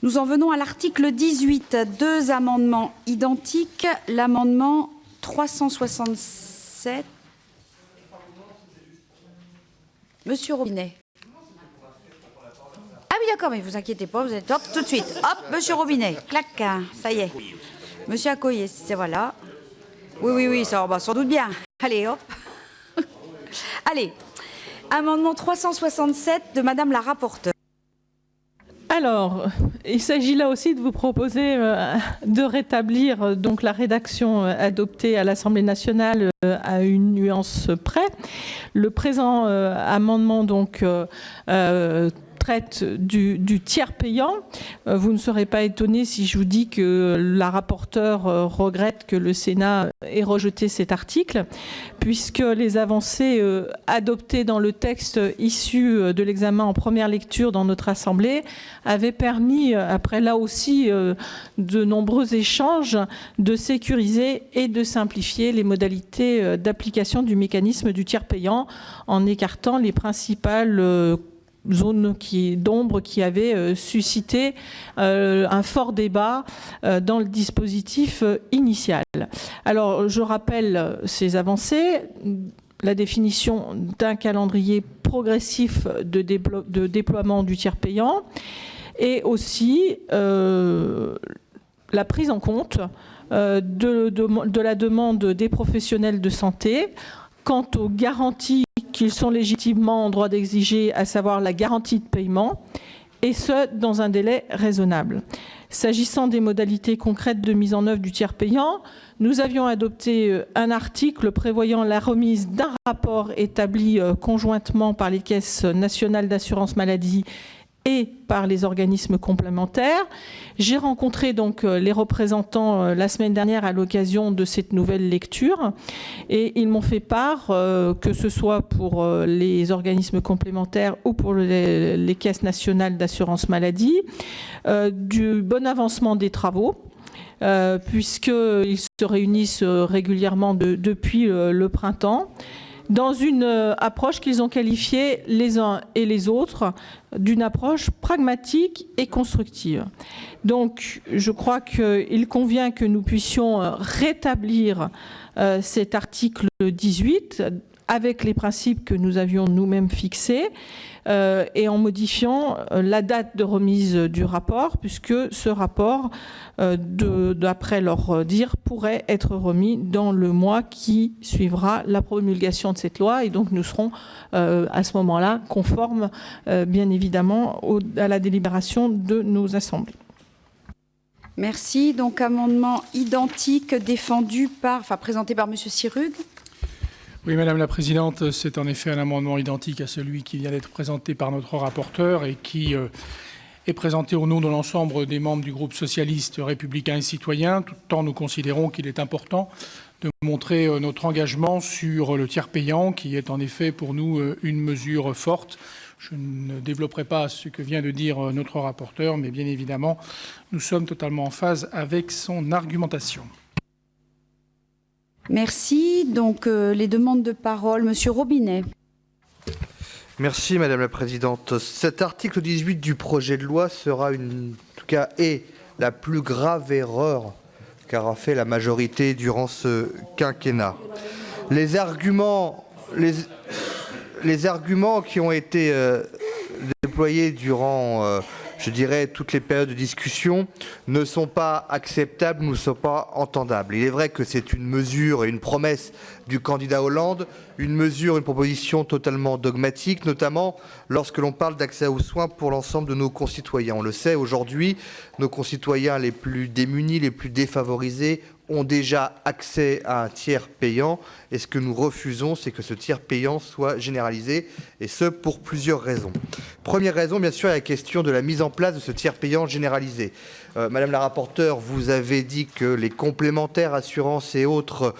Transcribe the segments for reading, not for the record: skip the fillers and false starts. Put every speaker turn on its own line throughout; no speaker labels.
Nous en venons à l'article 18. Deux amendements identiques. L'amendement 367. Monsieur Robinet. Ah oui, d'accord, mais vous inquiétez pas, vous êtes hop, tout de suite. Hop, monsieur Robinet. Clac, ça y est. Monsieur Accoyer, c'est voilà. Oui, ça va sans doute bien. Allez, hop. Allez, amendement 367 de Madame la rapporteure.
Alors, il s'agit là aussi de vous proposer de rétablir donc la rédaction adoptée à l'Assemblée nationale à une nuance près. Le présent amendement donc traite du tiers payant. Vous ne serez pas étonné si je vous dis que la rapporteure regrette que le Sénat ait rejeté cet article, puisque les avancées adoptées dans le texte issu de l'examen en première lecture dans notre Assemblée avaient permis, après là aussi de nombreux échanges, de sécuriser et de simplifier les modalités d'application du mécanisme du tiers payant en écartant les principales zone d'ombre qui avait suscité un fort débat dans le dispositif initial. Alors, je rappelle ces avancées, la définition d'un calendrier progressif de déploiement du tiers payant et aussi la prise en compte de la demande des professionnels de santé quant aux garanties qu'ils sont légitimement en droit d'exiger, à savoir la garantie de paiement, et ce, dans un délai raisonnable. S'agissant des modalités concrètes de mise en œuvre du tiers payant, nous avions adopté un article prévoyant la remise d'un rapport établi conjointement par les caisses nationales d'assurance maladie et par les organismes complémentaires. J'ai rencontré donc les représentants la semaine dernière à l'occasion de cette nouvelle lecture et ils m'ont fait part, que ce soit pour les organismes complémentaires ou pour les caisses nationales d'assurance maladie, du bon avancement des travaux, puisqu'ils se réunissent régulièrement depuis le printemps, dans une approche qu'ils ont qualifiée les uns et les autres d'une approche pragmatique et constructive. Donc, je crois qu'il convient que nous puissions rétablir cet article 18 avec les principes que nous avions nous-mêmes fixés et en modifiant la date de remise du rapport, puisque ce rapport, d'après leur dire, pourrait être remis dans le mois qui suivra la promulgation de cette loi. Et donc nous serons à ce moment-là conformes, bien évidemment, à la délibération de nos assemblées.
Merci. Donc amendement identique présenté par Monsieur Sirugue.
Oui, Madame la Présidente, c'est en effet un amendement identique à celui qui vient d'être présenté par notre rapporteur et qui est présenté au nom de l'ensemble des membres du groupe socialiste, républicain et citoyen. Tout le temps, nous considérons qu'il est important de montrer notre engagement sur le tiers payant, qui est en effet pour nous une mesure forte. Je ne développerai pas ce que vient de dire notre rapporteur, mais bien évidemment, nous sommes totalement en phase avec son argumentation.
Merci. Donc, les demandes de parole. Monsieur Robinet.
Merci, Madame la Présidente. Cet article 18 du projet de loi sera, en tout cas, la plus grave erreur qu'aura fait la majorité durant ce quinquennat. Les arguments qui ont été déployés durant je dirais, toutes les périodes de discussion ne sont pas acceptables, ne sont pas entendables. Il est vrai que c'est une mesure et une promesse du candidat Hollande, une proposition totalement dogmatique, notamment lorsque l'on parle d'accès aux soins pour l'ensemble de nos concitoyens. On le sait, aujourd'hui, nos concitoyens les plus démunis, les plus défavorisés, ont déjà accès à un tiers payant. Et ce que nous refusons, c'est que ce tiers payant soit généralisé, et ce, pour plusieurs raisons. Première raison, bien sûr, est la question de la mise en place de ce tiers payant généralisé. Madame la rapporteure, vous avez dit que les complémentaires assurances et autres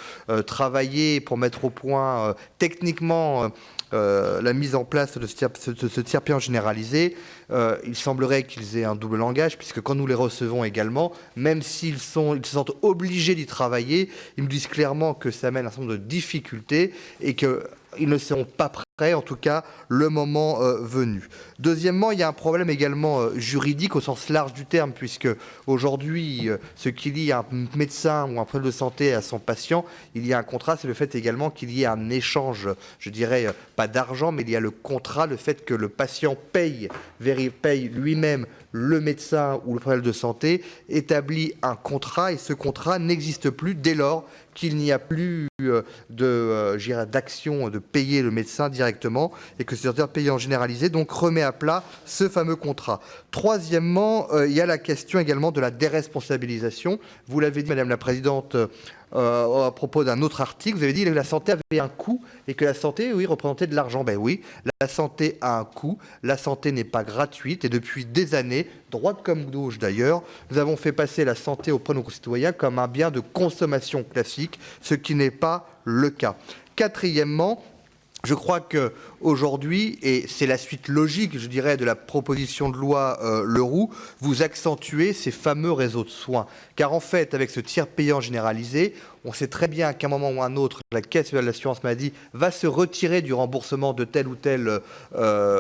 travaillaient pour mettre au point techniquement la mise en place de ce tiers payant généralisé. Il semblerait qu'ils aient un double langage, puisque quand nous les recevons également, même s'ils se sentent obligés d'y travailler, ils nous disent clairement que ça amène un certain nombre de difficultés et qu'ils ne seront pas prêts en tout cas le moment venu. Deuxièmement, il y a un problème également juridique au sens large du terme, puisque aujourd'hui, ce qui lie un médecin ou un professionnel de santé à son patient, il y a un contrat, c'est le fait également qu'il y ait un échange, je dirais pas d'argent, mais il y a le contrat, le fait que le patient paye lui-même le médecin ou le professionnel de santé, établit un contrat, et ce contrat n'existe plus dès lors qu'il n'y a plus d'action de payer le médecin directement, et que ce secteur payant généralisé donc remet à plat ce fameux contrat. Troisièmement, il y a la question également de la déresponsabilisation. Vous l'avez dit, Madame la Présidente, à propos d'un autre article, vous avez dit que la santé avait un coût et que la santé, oui, représentait de l'argent. Ben oui, la santé a un coût, la santé n'est pas gratuite, et depuis des années, droite comme gauche d'ailleurs, nous avons fait passer la santé auprès de nos concitoyens comme un bien de consommation classique, ce qui n'est pas le cas. Quatrièmement, je crois qu'aujourd'hui, et c'est la suite logique, je dirais, de la proposition de loi Leroux, vous accentuez ces fameux réseaux de soins. Car en fait, avec ce tiers payant généralisé, on sait très bien qu'à un moment ou à un autre, la Caisse de l'assurance maladie va se retirer du remboursement de telle ou telle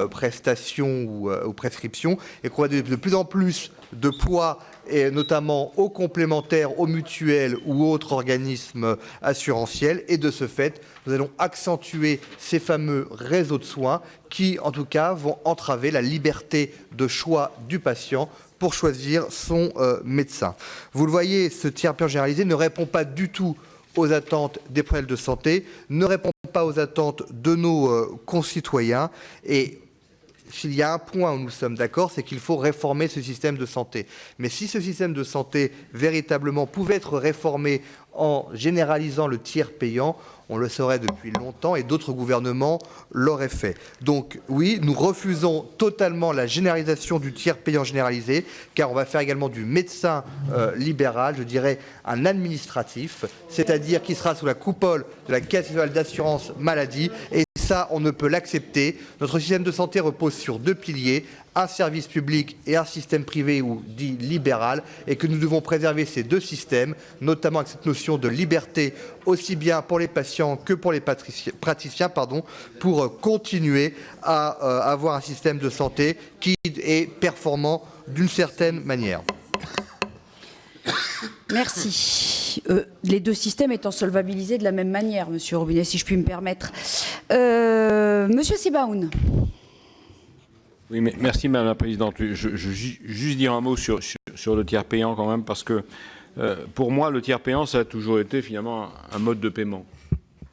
prestation ou prescription, et qu'on va de plus en plus de poids, et notamment aux complémentaires, aux mutuelles ou autres organismes assurantiels. Et de ce fait, nous allons accentuer ces fameux réseaux de soins qui, en tout cas, vont entraver la liberté de choix du patient pour choisir son médecin. Vous le voyez, ce tiers payant généralisé ne répond pas du tout aux attentes des professionnels de santé, ne répond pas aux attentes de nos concitoyens. Et s'il y a un point où nous sommes d'accord, c'est qu'il faut réformer ce système de santé. Mais si ce système de santé véritablement pouvait être réformé en généralisant le tiers payant, on le saurait depuis longtemps et d'autres gouvernements l'auraient fait. Donc oui, nous refusons totalement la généralisation du tiers payant généralisé, car on va faire également du médecin libéral, je dirais un administratif, c'est-à-dire qui sera sous la coupole de la Caisse nationale d'assurance maladie. Et ça, on ne peut l'accepter. Notre système de santé repose sur deux piliers, un service public et un système privé ou dit libéral, et que nous devons préserver ces deux systèmes, notamment avec cette notion de liberté, aussi bien pour les patients que pour les praticiens, pour continuer à avoir un système de santé qui est performant d'une certaine manière.
Merci. Les deux systèmes étant solvabilisés de la même manière, Monsieur Robinet, si je puis me permettre. Monsieur Sebaoun.
Oui, mais merci Madame la Présidente. Je juste dire un mot sur le tiers payant quand même, parce que pour moi, le tiers payant, ça a toujours été finalement un mode de paiement.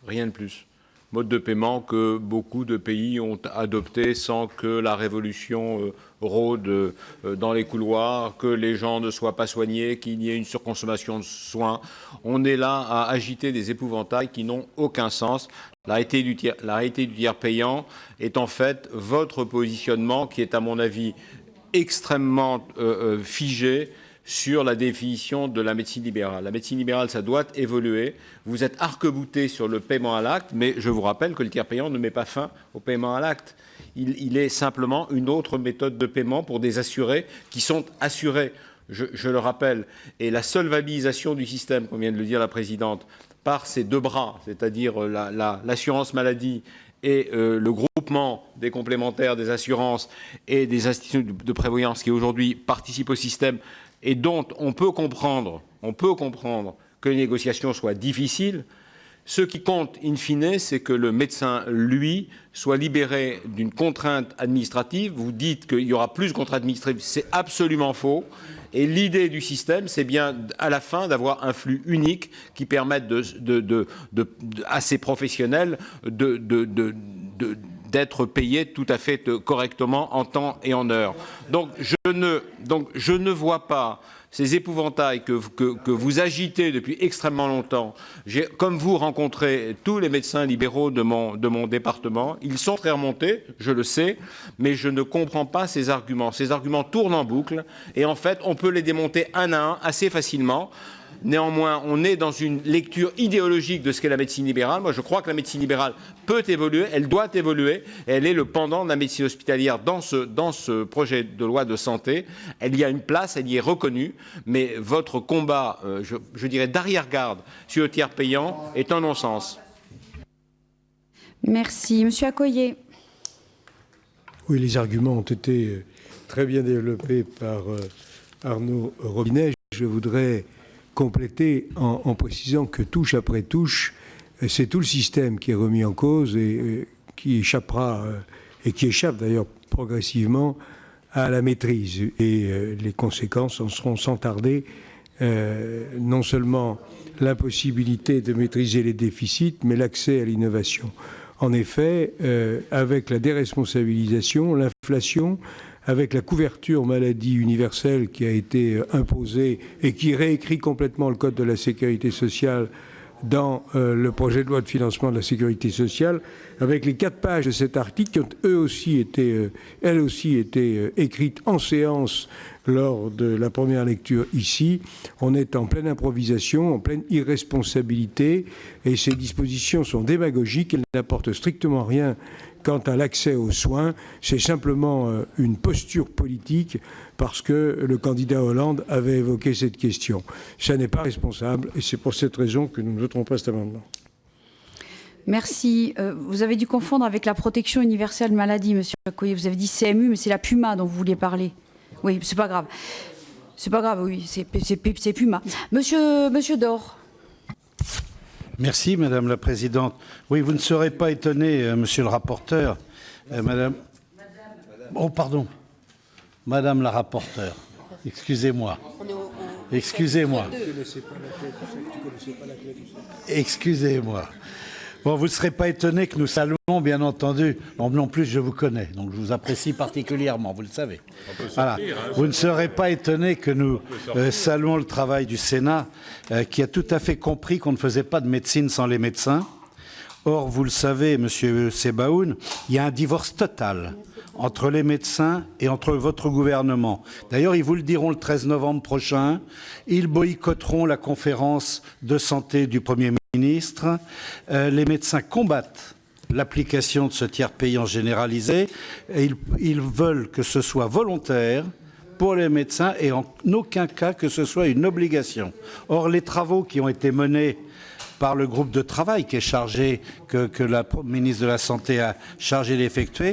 Rien de plus. Mode de paiement que beaucoup de pays ont adopté sans que la révolution rôde dans les couloirs, que les gens ne soient pas soignés, qu'il y ait une surconsommation de soins. On est là à agiter des épouvantails qui n'ont aucun sens. La réalité du tiers payant est en fait votre positionnement qui est à mon avis extrêmement figé sur la définition de la médecine libérale. La médecine libérale, ça doit évoluer. Vous êtes arc-bouté sur le paiement à l'acte, mais je vous rappelle que le tiers payant ne met pas fin au paiement à l'acte. Il est simplement une autre méthode de paiement pour des assurés qui sont assurés, je le rappelle. Et la solvabilisation du système, comme vient de le dire la Présidente, par ces deux bras, c'est-à-dire l'assurance maladie et le groupement des complémentaires des assurances et des institutions de prévoyance qui aujourd'hui participent au système, et dont on peut comprendre que les négociations soient difficiles. Ce qui compte, in fine, c'est que le médecin, lui, soit libéré d'une contrainte administrative. Vous dites qu'il y aura plus de contraintes administratives, c'est absolument faux. Et l'idée du système, c'est bien, à la fin, d'avoir un flux unique qui permette à ces professionnels d'être payés tout à fait correctement en temps et en heure. Donc je ne vois pas ces épouvantails que vous agitez depuis extrêmement longtemps. J'ai, comme vous, rencontré tous les médecins libéraux de mon département. Ils sont très remontés, je le sais, mais je ne comprends pas ces arguments. Ces arguments tournent en boucle et en fait, on peut les démonter un à un assez facilement. Néanmoins, on est dans une lecture idéologique de ce qu'est la médecine libérale. Moi, je crois que la médecine libérale peut évoluer, elle doit évoluer. Elle est le pendant de la médecine hospitalière dans ce projet de loi de santé. Elle y a une place, elle y est reconnue. Mais votre combat, je dirais, d'arrière-garde sur le tiers payant est un non-sens.
Merci. Monsieur Accoyer.
Oui, les arguments ont été très bien développés par Arnaud Robinet. Je voudrais compléter en précisant que touche après touche, c'est tout le système qui est remis en cause et qui échappera, et qui échappe d'ailleurs progressivement à la maîtrise. Et les conséquences en seront sans tarder non seulement l'impossibilité de maîtriser les déficits, mais l'accès à l'innovation. En effet, avec la déresponsabilisation, l'inflation, avec la couverture maladie universelle qui a été imposée et qui réécrit complètement le Code de la sécurité sociale dans le projet de loi de financement de la sécurité sociale, avec les 4 pages de cet article qui ont elles aussi été écrites en séance lors de la première lecture ici. On est en pleine improvisation, en pleine irresponsabilité, et ces dispositions sont démagogiques, elles n'apportent strictement rien quant à l'accès aux soins. C'est simplement une posture politique parce que le candidat Hollande avait évoqué cette question. Ça n'est pas responsable et c'est pour cette raison que nous ne voterons pas cet amendement.
Merci. Vous avez dû confondre avec la protection universelle maladie, monsieur Accoyer. Vous avez dit CMU, mais c'est la PUMA dont vous vouliez parler. Oui, c'est pas grave. C'est pas grave, oui, c'est PUMA. Monsieur Dor.
Merci, Madame la Présidente. Oui, vous ne serez pas étonné, Monsieur le rapporteur. Madame... Oh, pardon. Madame la rapporteure. Excusez-moi. Excusez-moi. Excusez-moi. Bon, vous ne serez pas étonné que nous saluons, bien entendu. Non plus, je vous connais, donc je vous apprécie particulièrement, vous le savez. Voilà. Vous ne serez pas étonné que nous saluons le travail du Sénat, qui a tout à fait compris qu'on ne faisait pas de médecine sans les médecins. Or, vous le savez, Monsieur Sebaoun, il y a un divorce total entre les médecins et entre votre gouvernement. D'ailleurs, ils vous le diront le 13 novembre prochain. Ils boycotteront la conférence de santé du Premier ministre. Les médecins combattent l'application de ce tiers payant généralisé. Et ils veulent que ce soit volontaire pour les médecins et en aucun cas que ce soit une obligation. Or, les travaux qui ont été menés par le groupe de travail qui est chargé, que la ministre de la Santé a chargé d'effectuer,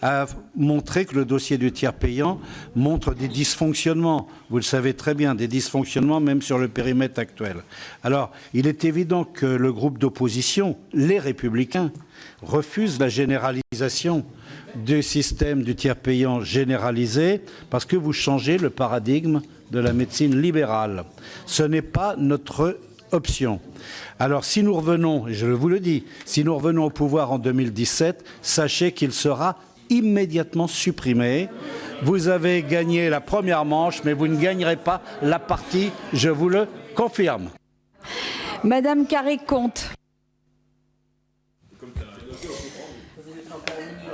a montré que le dossier du tiers payant montre des dysfonctionnements. Vous le savez très bien, des dysfonctionnements même sur le périmètre actuel. Alors, il est évident que le groupe d'opposition, les Républicains, refuse la généralisation du système du tiers payant généralisé parce que vous changez le paradigme de la médecine libérale. Ce n'est pas notre option. Alors, si nous revenons, et je vous le dis, si nous revenons au pouvoir en 2017, sachez qu'il sera immédiatement supprimé. Vous avez gagné la première manche, mais vous ne gagnerez pas la partie, je vous le confirme.
Madame Carré-Comte.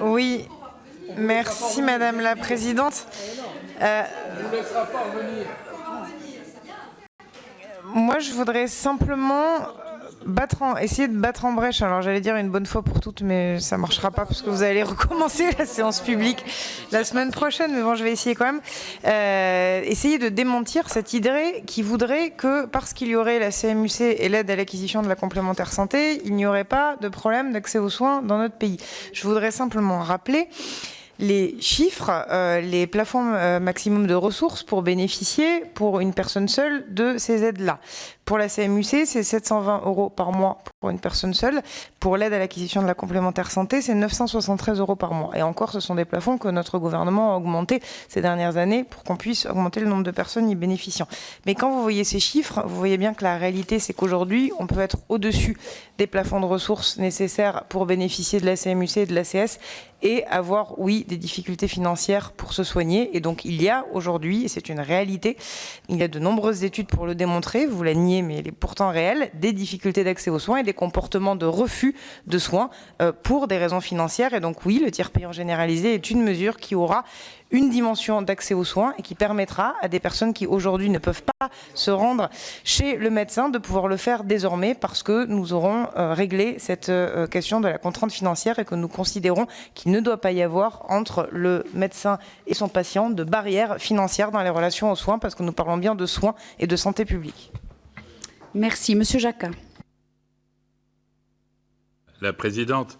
Oui, merci Madame la Présidente. Moi, je voudrais simplement essayer de battre en brèche. Alors, j'allais dire une bonne fois pour toutes, mais ça ne marchera pas parce que vous allez recommencer la séance publique la semaine prochaine. Mais bon, je vais essayer quand même. Essayer de démentir cette idée qui voudrait que, parce qu'il y aurait la CMU-C et l'aide à l'acquisition de la complémentaire santé, il n'y aurait pas de problème d'accès aux soins dans notre pays. Je voudrais simplement rappeler les chiffres, les plafonds maximum de ressources pour bénéficier pour une personne seule de ces aides-là. Pour la CMU-C, c'est 720 € par mois pour une personne seule. Pour l'aide à l'acquisition de la complémentaire santé, c'est 973 € par mois. Et encore, ce sont des plafonds que notre gouvernement a augmentés ces dernières années pour qu'on puisse augmenter le nombre de personnes y bénéficiant. Mais quand vous voyez ces chiffres, vous voyez bien que la réalité, c'est qu'aujourd'hui, on peut être au-dessus des plafonds de ressources nécessaires pour bénéficier de la CMU-C et de l'ACS et avoir, oui, des difficultés financières pour se soigner. Et donc, il y a aujourd'hui, et c'est une réalité, il y a de nombreuses études pour le démontrer, vous la niez, mais elle est pourtant réelle, des difficultés d'accès aux soins et des comportements de refus de soins pour des raisons financières. Et donc, oui, le tiers payant généralisé est une mesure qui aura une dimension d'accès aux soins et qui permettra à des personnes qui aujourd'hui ne peuvent pas se rendre chez le médecin de pouvoir le faire désormais parce que nous aurons réglé cette question de la contrainte financière et que nous considérons qu'il ne doit pas y avoir entre le médecin et son patient de barrières financières dans les relations aux soins parce que nous parlons bien de soins et de santé publique.
Merci. Monsieur Jacquin.
la Présidente.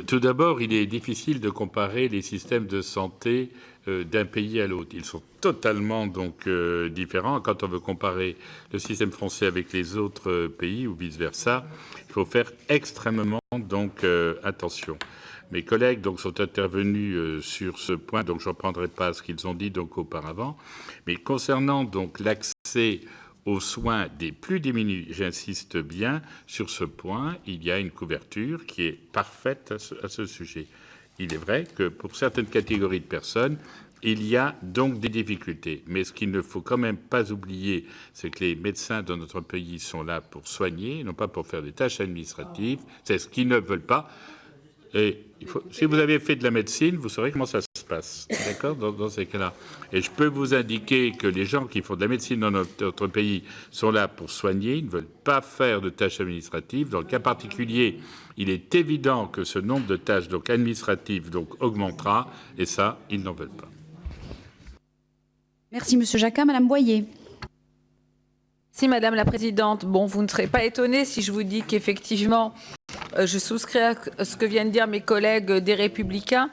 Tout d'abord, il est difficile de comparer les systèmes de santé d'un pays à l'autre. Ils sont totalement donc différents. Quand on veut comparer le système français avec les autres pays ou vice-versa, il faut faire extrêmement donc attention. Mes collègues donc sont intervenus sur ce point, donc je ne reprendrai pas ce qu'ils ont dit donc auparavant. Mais concernant donc l'accès aux soins des plus démunis, j'insiste bien sur ce point, il y a une couverture qui est parfaite à ce sujet. Il est vrai que pour certaines catégories de personnes, il y a donc des difficultés. Mais ce qu'il ne faut quand même pas oublier, c'est que les médecins de notre pays sont là pour soigner, non pas pour faire des tâches administratives. C'est ce qu'ils ne veulent pas. Et si vous avez fait de la médecine, vous saurez comment ça se passe, d'accord, dans ces cas-là. Et je peux vous indiquer que les gens qui font de la médecine dans notre pays sont là pour soigner, ils ne veulent pas faire de tâches administratives. Dans le cas particulier, il est évident que ce nombre de tâches donc administratives donc augmentera, et ça, ils n'en veulent pas.
Merci, Monsieur Jacquin. Madame Boyer.
Si, Madame la Présidente. Bon, vous ne serez pas étonnée si je vous dis qu'effectivement, je souscris à ce que viennent dire mes collègues des Républicains.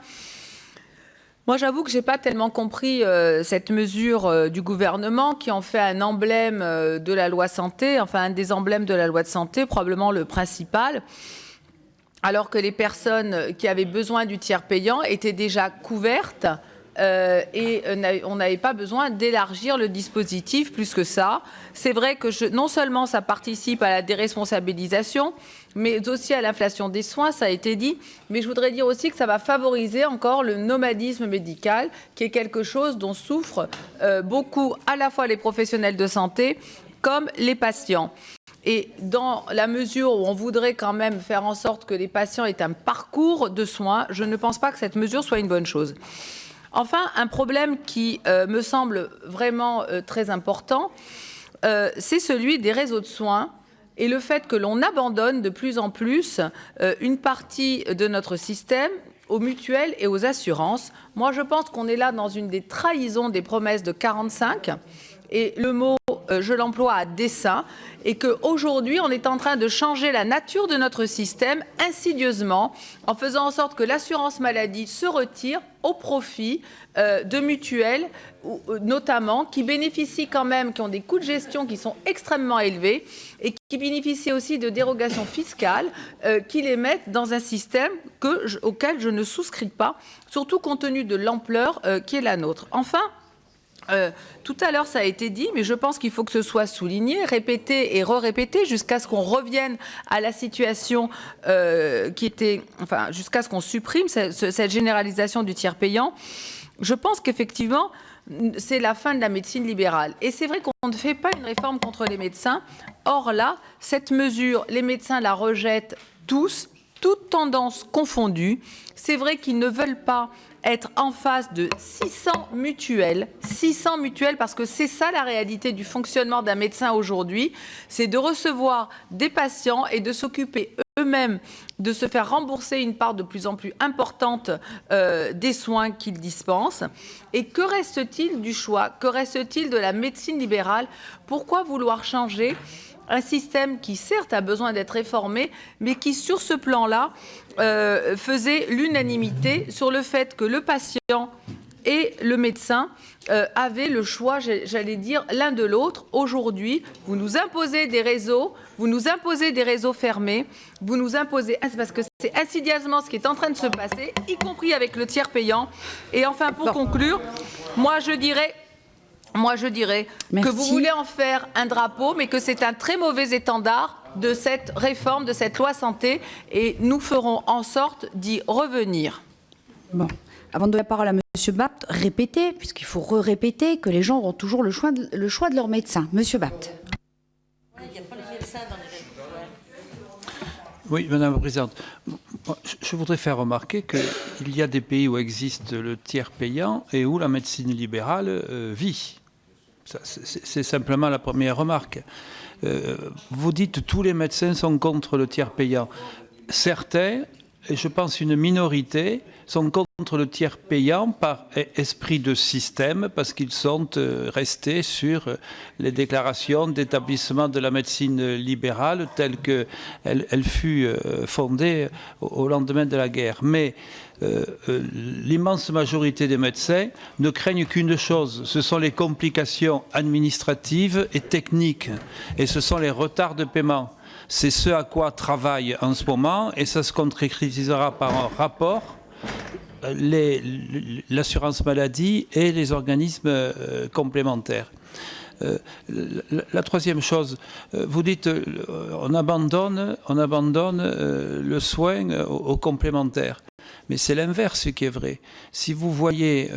Moi, j'avoue que je n'ai pas tellement compris cette mesure du gouvernement qui en fait un emblème de la loi santé, enfin un des emblèmes de la loi de santé, probablement le principal, alors que les personnes qui avaient besoin du tiers payant étaient déjà couvertes. Et on n'avait pas besoin d'élargir le dispositif plus que ça. C'est vrai que non seulement ça participe à la déresponsabilisation, mais aussi à l'inflation des soins, ça a été dit. Mais je voudrais dire aussi que ça va favoriser encore le nomadisme médical, qui est quelque chose dont souffrent beaucoup à la fois les professionnels de santé comme les patients. Et dans la mesure où on voudrait quand même faire en sorte que les patients aient un parcours de soins, je ne pense pas que cette mesure soit une bonne chose. Enfin, un problème qui me semble vraiment très important, c'est celui des réseaux de soins et le fait que l'on abandonne de plus en plus une partie de notre système aux mutuelles et aux assurances. Moi, je pense qu'on est là dans une des trahisons des promesses de 45. Et le mot, je l'emploie à dessein, et qu'aujourd'hui, on est en train de changer la nature de notre système insidieusement, en faisant en sorte que l'assurance maladie se retire au profit de mutuelles, notamment, qui bénéficient quand même, qui ont des coûts de gestion qui sont extrêmement élevés, et qui bénéficient aussi de dérogations fiscales qui les mettent dans un système auquel je ne souscris pas, surtout compte tenu de l'ampleur qui est la nôtre. Enfin, tout à l'heure, ça a été dit, mais je pense qu'il faut que ce soit souligné, répété et re-répété jusqu'à ce qu'on revienne à la situation qui était, enfin, jusqu'à ce qu'on supprime cette généralisation du tiers payant. Je pense qu'effectivement, c'est la fin de la médecine libérale. Et c'est vrai qu'on ne fait pas une réforme contre les médecins. Or là, cette mesure, les médecins la rejettent tous, toutes tendances confondues. C'est vrai qu'ils ne veulent pas être en face de 600 mutuelles parce que c'est ça la réalité du fonctionnement d'un médecin aujourd'hui, c'est de recevoir des patients et de s'occuper eux-mêmes de se faire rembourser une part de plus en plus importante des soins qu'ils dispensent. Et que reste-t-il du choix? Que reste-t-il de la médecine libérale? Pourquoi vouloir changer un système qui, certes, a besoin d'être réformé, mais qui, sur ce plan-là, faisait l'unanimité sur le fait que le patient et le médecin avaient le choix, j'allais dire, l'un de l'autre. Aujourd'hui, vous nous imposez des réseaux, fermés, vous nous imposez, parce que c'est insidieusement ce qui est en train de se passer, y compris avec le tiers payant. Et enfin, pour conclure, moi je dirais que vous voulez en faire un drapeau, mais que c'est un très mauvais étendard de cette réforme, de cette loi santé, et nous ferons en sorte d'y revenir.
Bon. Avant de donner la parole à Monsieur Bapt, répétez, puisqu'il faut répéter que les gens auront toujours le choix de leur médecin. Monsieur Bapt.
Il n'y a pas les médecins dans les réseaux.
Oui, Madame la Présidente. Je voudrais faire remarquer qu'il y a des pays où existe le tiers payant et où la médecine libérale vit. C'est simplement la première remarque. Vous dites que tous les médecins sont contre le tiers payant. Certains et je pense une minorité, sont contre le tiers payant par esprit de système, parce qu'ils sont restés sur les déclarations d'établissement de la médecine libérale telle qu'elle fut fondée au lendemain de la guerre. Mais l'immense majorité des médecins ne craignent qu'une chose, ce sont les complications administratives et techniques, et ce sont les retards de paiement. C'est ce à quoi travaille en ce moment, et ça se concrétisera par un rapport l'assurance maladie et les organismes complémentaires. La troisième chose, vous dites on abandonne le soin aux complémentaires. Mais c'est l'inverse qui est vrai. Si vous voyez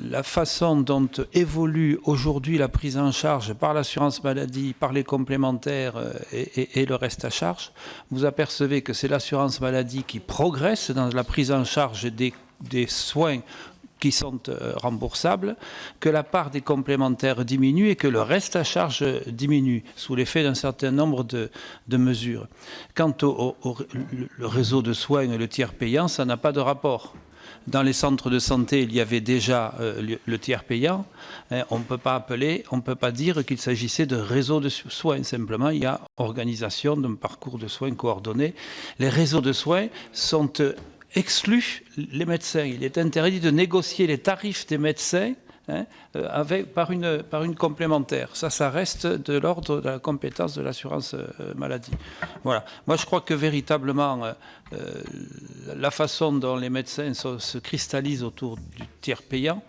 la façon dont évolue aujourd'hui la prise en charge par l'assurance maladie, par les complémentaires et le reste à charge, vous apercevez que c'est l'assurance maladie qui progresse dans la prise en charge des soins qui sont remboursables, que la part des complémentaires diminue et que le reste à charge diminue, sous l'effet d'un certain nombre de mesures. Quant le réseau de soins et le tiers payant, ça n'a pas de rapport. Dans les centres de santé, il y avait déjà le tiers payant. On ne peut pas dire qu'il s'agissait de réseau de soins. Simplement, il y a organisation d'un parcours de soins coordonné. Les réseaux de soins sont exclut les médecins. Il est interdit de négocier les tarifs des médecins par une complémentaire. Ça reste de l'ordre de la compétence de l'assurance maladie. Voilà. Moi, je crois que véritablement, la façon dont les médecins se cristallisent autour du tiers payant,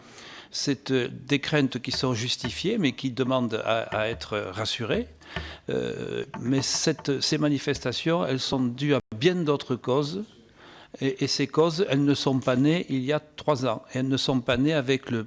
c'est des craintes qui sont justifiées, mais qui demandent à être rassurées. Mais ces manifestations, elles sont dues à bien d'autres causes. Et ces causes, elles ne sont pas nées il y a 3 ans. Elles ne sont pas nées avec le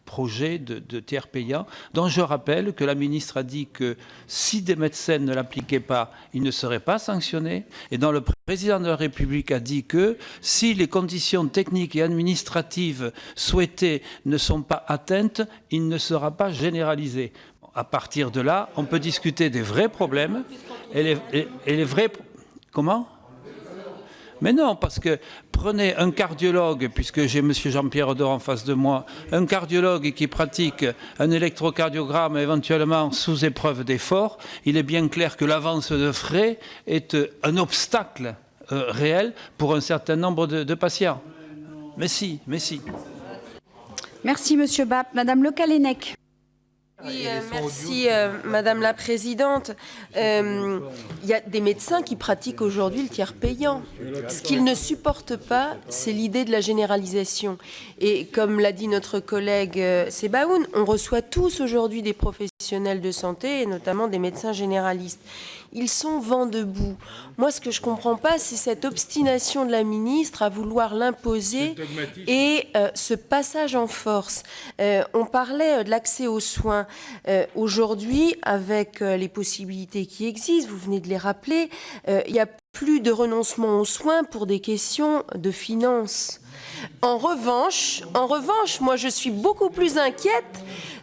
projet de tiers payant, dont je rappelle que la ministre a dit que si des médecins ne l'appliquaient pas, ils ne seraient pas sanctionnés. Et dont le président de la République a dit que si les conditions techniques et administratives souhaitées ne sont pas atteintes, il ne sera pas généralisé. À partir de là, on peut discuter des vrais problèmes et les vrais... Comment ? Mais non, parce que prenez un cardiologue, puisque j'ai M. Jean-Pierre Dor en face de moi, un cardiologue qui pratique un électrocardiogramme éventuellement sous épreuve d'effort, il est bien clair que l'avance de frais est un obstacle réel pour un certain nombre de patients. Mais si.
Merci, Monsieur Bapt. Madame Le Callennec.
Oui, merci Madame la Présidente. Il y a des médecins qui pratiquent aujourd'hui le tiers payant. Ce qu'ils ne supportent pas, c'est l'idée de la généralisation. Et comme l'a dit notre collègue Sebaoun, on reçoit tous aujourd'hui des professionnels de santé, et notamment des médecins généralistes. Ils sont vent debout. Moi, ce que je ne comprends pas, c'est cette obstination de la ministre à vouloir l'imposer et ce passage en force. On parlait de l'accès aux soins. Aujourd'hui, avec les possibilités qui existent, vous venez de les rappeler, il n'y a plus de renoncement aux soins pour des questions de finances. En revanche, moi, je suis beaucoup plus inquiète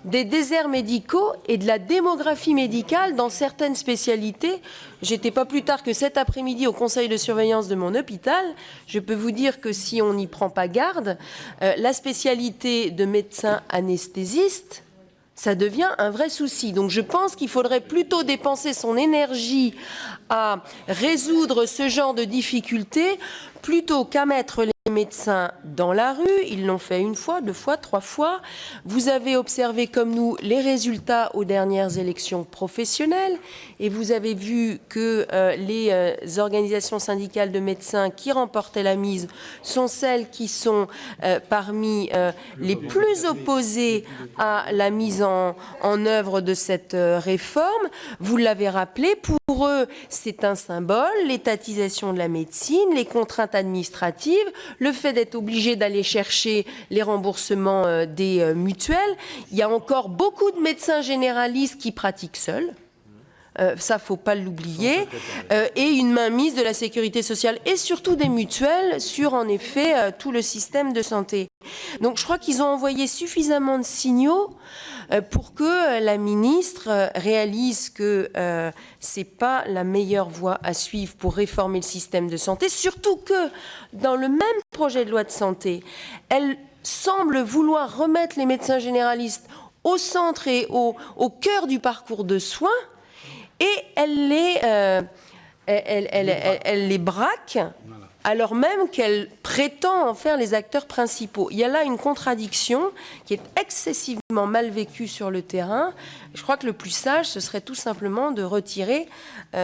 des déserts médicaux et de la démographie médicale dans certaines spécialités. J'étais pas plus tard que cet après-midi au conseil de surveillance de mon hôpital. Je peux vous dire que si on n'y prend pas garde, la spécialité de médecin anesthésiste, ça devient un vrai souci. Donc je pense qu'il faudrait plutôt dépenser son énergie à résoudre ce genre de difficultés plutôt qu'à mettre les médecins dans la rue. Ils l'ont fait 1 fois, 2 fois, 3 fois. Vous avez observé comme nous les résultats aux dernières élections professionnelles et vous avez vu que les organisations syndicales de médecins qui remportaient la mise sont celles qui sont parmi les plus opposées à la mise en œuvre de cette réforme. Vous l'avez rappelé, pour eux, c'est un symbole, l'étatisation de la médecine, les contraintes administratives, le fait d'être obligé d'aller chercher les remboursements des mutuelles. Il y a encore beaucoup de médecins généralistes qui pratiquent seuls. ça faut pas l'oublier, et une mainmise de la sécurité sociale et surtout des mutuelles sur en effet tout le système de santé. Donc je crois qu'ils ont envoyé suffisamment de signaux pour que la ministre réalise que c'est pas la meilleure voie à suivre pour réformer le système de santé, surtout que dans le même projet de loi de santé, elle semble vouloir remettre les médecins généralistes au centre et au cœur du parcours de soins, et elle les braque, alors même qu'elle prétend en faire les acteurs principaux. Il y a là une contradiction qui est excessivement mal vécue sur le terrain. Je crois que le plus sage, ce serait tout simplement de retirer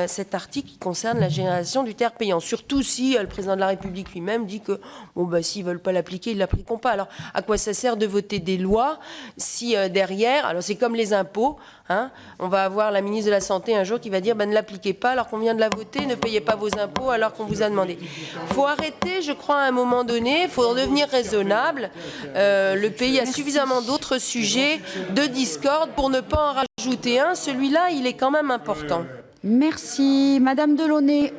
cet article qui concerne la généralisation du tiers payant. Surtout si le président de la République lui-même dit que s'ils ne veulent pas l'appliquer, ils ne l'appliqueront pas. Alors, à quoi ça sert de voter des lois si derrière... Alors, c'est comme les impôts. Hein, on va avoir la ministre de la Santé un jour qui va dire ne l'appliquez pas alors qu'on vient de la voter, ne payez pas vos impôts alors qu'on vous a demandé. Il faut arrêter, je crois, à un moment donné, il faut en devenir raisonnable. Le pays a suffisamment d'autres sujets de discorde pour ne pas en rajouter un. Celui-là, il est quand même important.
Merci. Madame Delaunay.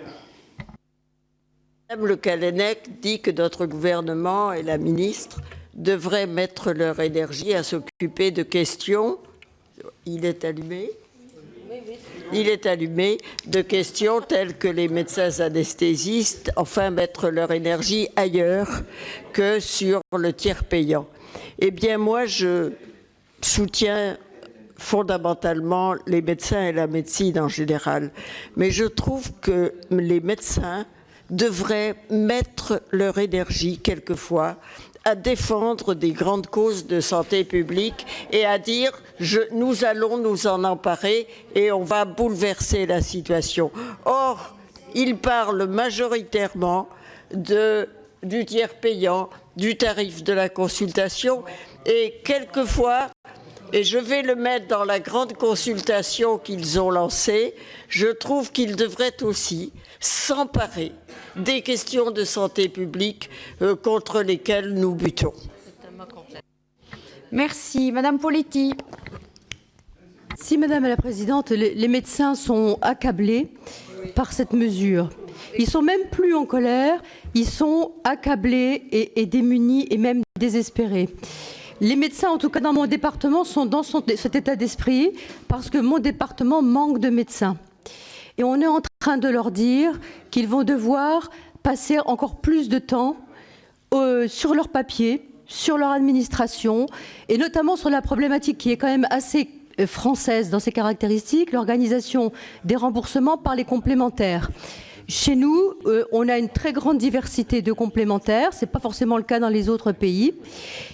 Madame Le Callennec dit que notre gouvernement et la ministre devraient mettre leur énergie à s'occuper de questions. Il est allumé. Il est allumé de questions telles que les médecins anesthésistes, enfin mettre leur énergie ailleurs que sur le tiers payant. Eh bien, moi, je soutiens fondamentalement les médecins et la médecine en général. Mais je trouve que les médecins devraient mettre leur énergie quelquefois à défendre des grandes causes de santé publique et à dire nous allons nous en emparer et on va bouleverser la situation. Or, ils parlent majoritairement du tiers payant, du tarif de la consultation et quelquefois, et je vais le mettre dans la grande consultation qu'ils ont lancée, je trouve qu'ils devraient aussi s'emparer des questions de santé publique contre lesquelles nous butons.
Merci. Madame Poletti.
Si, Madame la Présidente, les médecins sont accablés par cette mesure. Ils sont même plus en colère, ils sont accablés et démunis et même désespérés. Les médecins, en tout cas dans mon département, sont dans cet état d'esprit parce que mon département manque de médecins. Et on est en train de leur dire qu'ils vont devoir passer encore plus de temps sur leur papier, sur leur administration, et notamment sur la problématique qui est quand même assez française dans ses caractéristiques, l'organisation des remboursements par les complémentaires. Chez nous, on a une très grande diversité de complémentaires. Ce n'est pas forcément le cas dans les autres pays.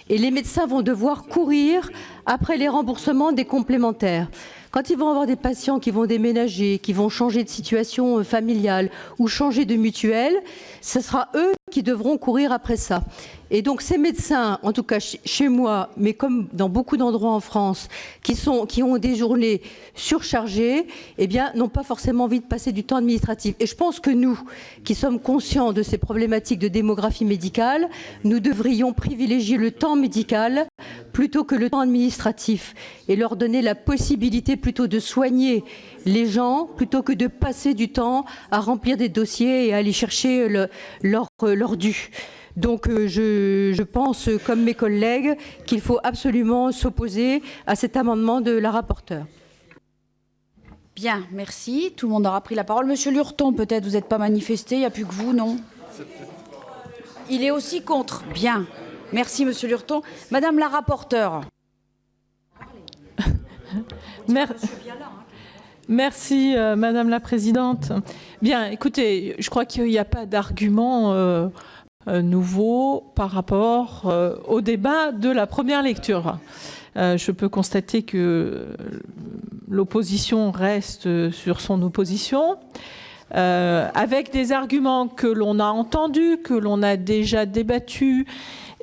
Et les médecins vont devoir courir après les remboursements des complémentaires. Quand ils vont avoir des patients qui vont déménager, qui vont changer de situation familiale ou changer de mutuelle, ce sera eux qui devront courir après ça. Et donc ces médecins, en tout cas chez moi, mais comme dans beaucoup d'endroits en France, qui ont des journées surchargées, eh bien, n'ont pas forcément envie de passer du temps administratif. Et je pense que nous, qui sommes conscients de ces problématiques de démographie médicale, nous devrions privilégier le temps médical plutôt que le temps administratif et leur donner la possibilité plutôt de soigner les gens plutôt que de passer du temps à remplir des dossiers et à aller chercher leur dû. Donc je pense, comme mes collègues, qu'il faut absolument s'opposer à cet amendement de la rapporteure.
Bien, merci. Tout le monde aura pris la parole. Monsieur Lurton, peut-être vous n'êtes pas manifesté, il n'y a plus que vous, non? Il est aussi contre. Bien. Merci, Monsieur Lurton. Madame la rapporteure.
Merci, Madame la Présidente. Bien, écoutez, je crois qu'il n'y a pas d'argument nouveau par rapport au débat de la première lecture. Je peux constater que l'opposition reste sur son opposition, avec des arguments que l'on a entendus, que l'on a déjà débattus,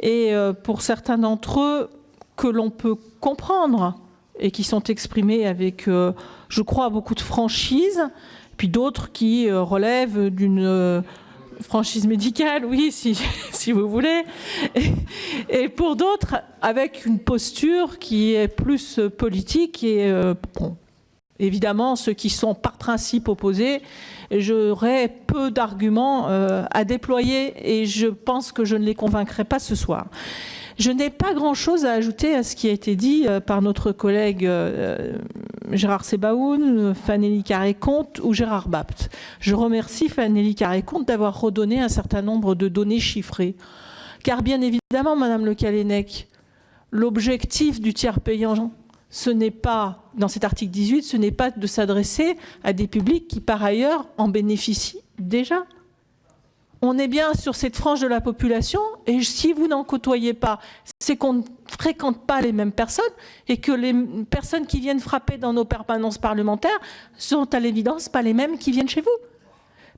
et pour certains d'entre eux, que l'on peut comprendre, et qui sont exprimés avec, je crois, beaucoup de franchise, puis d'autres qui relèvent d'une franchise médicale, oui, si vous voulez, et pour d'autres, avec une posture qui est plus politique et Évidemment, ceux qui sont par principe opposés, j'aurai peu d'arguments à déployer et je pense que je ne les convaincrai pas ce soir. Je n'ai pas grand-chose à ajouter à ce qui a été dit par notre collègue Gérard Sebaoun, Fanélie Carré-Comte ou Gérard Bapt. Je remercie Fanélie Carré-Comte d'avoir redonné un certain nombre de données chiffrées. Car bien évidemment, Madame Le Callennec, l'objectif du tiers payant, ce n'est pas, dans cet article 18, ce n'est pas de s'adresser à des publics qui, par ailleurs, en bénéficient déjà. On est bien sur cette frange de la population, et si vous n'en côtoyez pas, c'est qu'on ne fréquente pas les mêmes personnes, et que les personnes qui viennent frapper dans nos permanences parlementaires sont à l'évidence pas les mêmes qui viennent chez vous.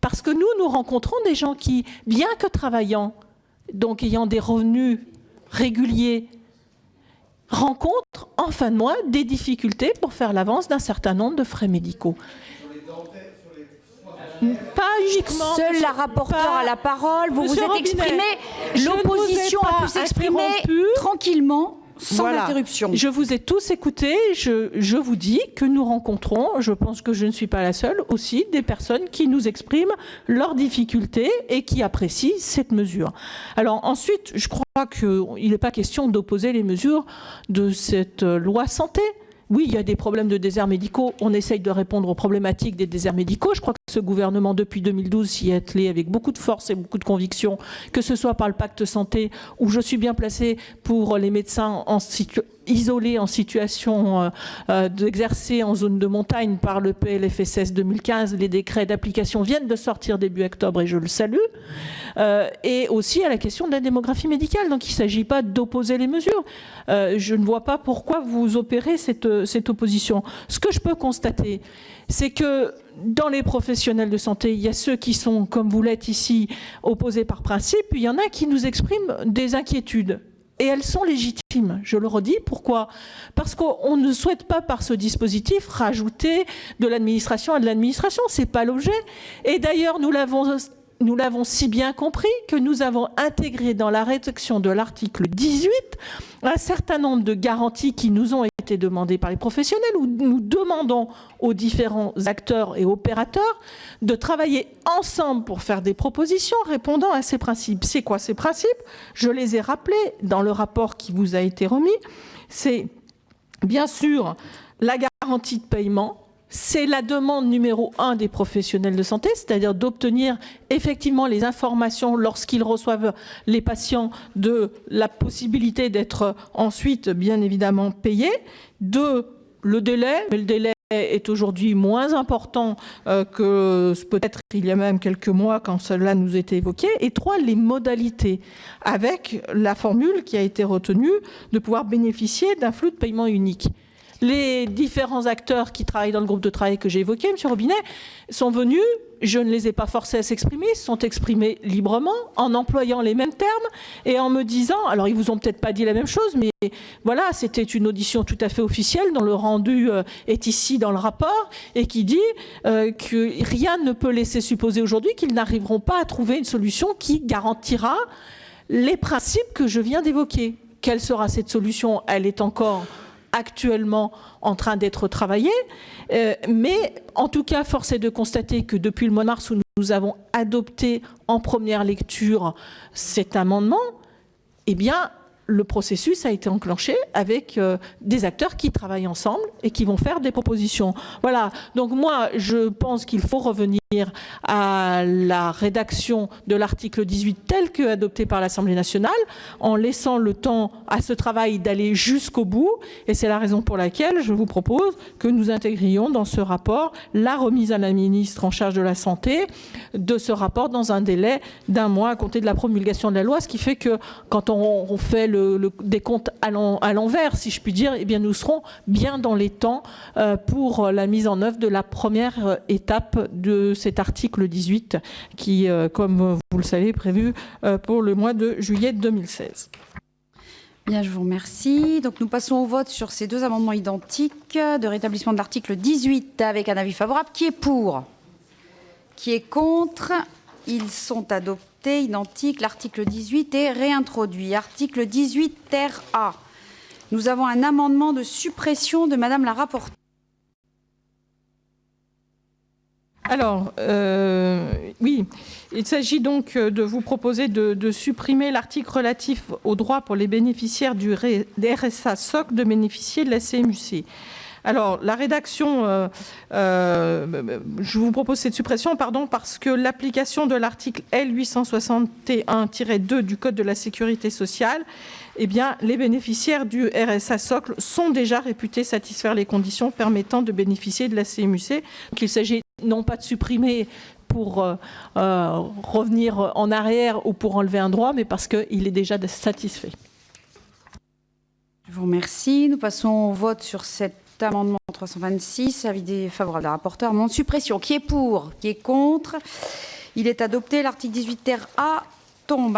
Parce que nous rencontrons des gens qui, bien que travaillant, donc ayant des revenus réguliers, rencontrent en fin de mois des difficultés pour faire l'avance d'un certain nombre de frais médicaux. Pas uniquement.
Seule la rapporteure a la parole. Vous vous êtes exprimé. L'opposition a pu s'exprimer tranquillement, sans interruption.
Je vous ai tous écoutés. Je vous dis que nous rencontrons, je pense que je ne suis pas la seule, aussi des personnes qui nous expriment leurs difficultés et qui apprécient cette mesure. Alors ensuite, je crois qu'il n'est pas question d'opposer les mesures de cette loi santé. Oui, il y a des problèmes de déserts médicaux. On essaye de répondre aux problématiques des déserts médicaux. Je crois que ce gouvernement, depuis 2012, s'y est attelé avec beaucoup de force et beaucoup de conviction, que ce soit par le pacte santé, où je suis bien placée pour les médecins isolés en situation d'exercer en zone de montagne par le PLFSS 2015. Les décrets d'application viennent de sortir début octobre et je le salue. Et aussi à la question de la démographie médicale. Donc il ne s'agit pas d'opposer les mesures. Je ne vois pas pourquoi vous opérez cette opposition. Ce que je peux constater, c'est que dans les professionnels de santé, il y a ceux qui sont, comme vous l'êtes ici, opposés par principe, puis il y en a qui nous expriment des inquiétudes. Et elles sont légitimes, je le redis. Pourquoi ? Parce qu'on ne souhaite pas, par ce dispositif, rajouter de l'administration à de l'administration. Ce n'est pas l'objet. Et d'ailleurs, nous l'avons si bien compris que nous avons intégré dans la rédaction de l'article 18 un certain nombre de garanties qui nous ont été demandées par les professionnels, où nous demandons aux différents acteurs et opérateurs de travailler ensemble pour faire des propositions répondant à ces principes. C'est quoi ces principes ? Je les ai rappelés dans le rapport qui vous a été remis. C'est bien sûr la garantie de paiement. C'est la demande numéro 1 des professionnels de santé, c'est-à-dire d'obtenir effectivement les informations lorsqu'ils reçoivent les patients de la possibilité d'être ensuite bien évidemment payés. 2, le délai, mais le délai est aujourd'hui moins important que peut-être il y a même quelques mois quand cela nous était évoqué. Et 3, les modalités, avec la formule qui a été retenue de pouvoir bénéficier d'un flux de paiement unique. Les différents acteurs qui travaillent dans le groupe de travail que j'ai évoqué, M. Robinet, sont venus, je ne les ai pas forcés à s'exprimer, ils se sont exprimés librement, en employant les mêmes termes et en me disant, alors ils vous ont peut-être pas dit la même chose, mais voilà, c'était une audition tout à fait officielle dont le rendu est ici dans le rapport et qui dit que rien ne peut laisser supposer aujourd'hui qu'ils n'arriveront pas à trouver une solution qui garantira les principes que je viens d'évoquer. Quelle sera cette solution ? Elle est encore actuellement en train d'être travaillé, mais en tout cas, force est de constater que depuis le mois de mars où nous avons adopté en première lecture cet amendement, eh bien, le processus a été enclenché avec des acteurs qui travaillent ensemble et qui vont faire des propositions. Voilà, donc moi, je pense qu'il faut revenir à la rédaction de l'article 18 tel que adopté par l'Assemblée nationale, en laissant le temps à ce travail d'aller jusqu'au bout. Et c'est la raison pour laquelle je vous propose que nous intégrions dans ce rapport la remise à la ministre en charge de la Santé de ce rapport dans un délai d'1 mois à compter de la promulgation de la loi, ce qui fait que quand on fait le décompte à l'envers, si je puis dire, eh bien nous serons bien dans les temps pour la mise en œuvre de la première étape de cet article 18 qui, comme vous le savez, est prévu pour le mois de juillet 2016.
Bien, je vous remercie. Donc nous passons au vote sur ces 2 amendements identiques de rétablissement de l'article 18 avec un avis favorable. Qui est pour ? Qui est contre ? Ils sont adoptés, identiques. L'article 18 est réintroduit. Article 18, terre A. Nous avons un amendement de suppression de Madame la rapporteure.
Alors, oui, il s'agit donc de vous proposer de supprimer l'article relatif au droit pour les bénéficiaires du RSA socle de bénéficier de la CMU-C. Alors, la rédaction, je vous propose cette suppression, parce que l'application de l'article L861-2 du Code de la sécurité sociale, eh bien, les bénéficiaires du RSA socle sont déjà réputés satisfaire les conditions permettant de bénéficier de la CMU-C. Donc, il s'agit non pas de supprimer pour revenir en arrière ou pour enlever un droit, mais parce qu'il est déjà satisfait.
Je vous remercie. Nous passons au vote sur cet amendement 326. Avis défavorable de la rapporteure. Amendement de suppression. Qui est pour? Qui est contre? Il est adopté. L'article 18 ter A tombe.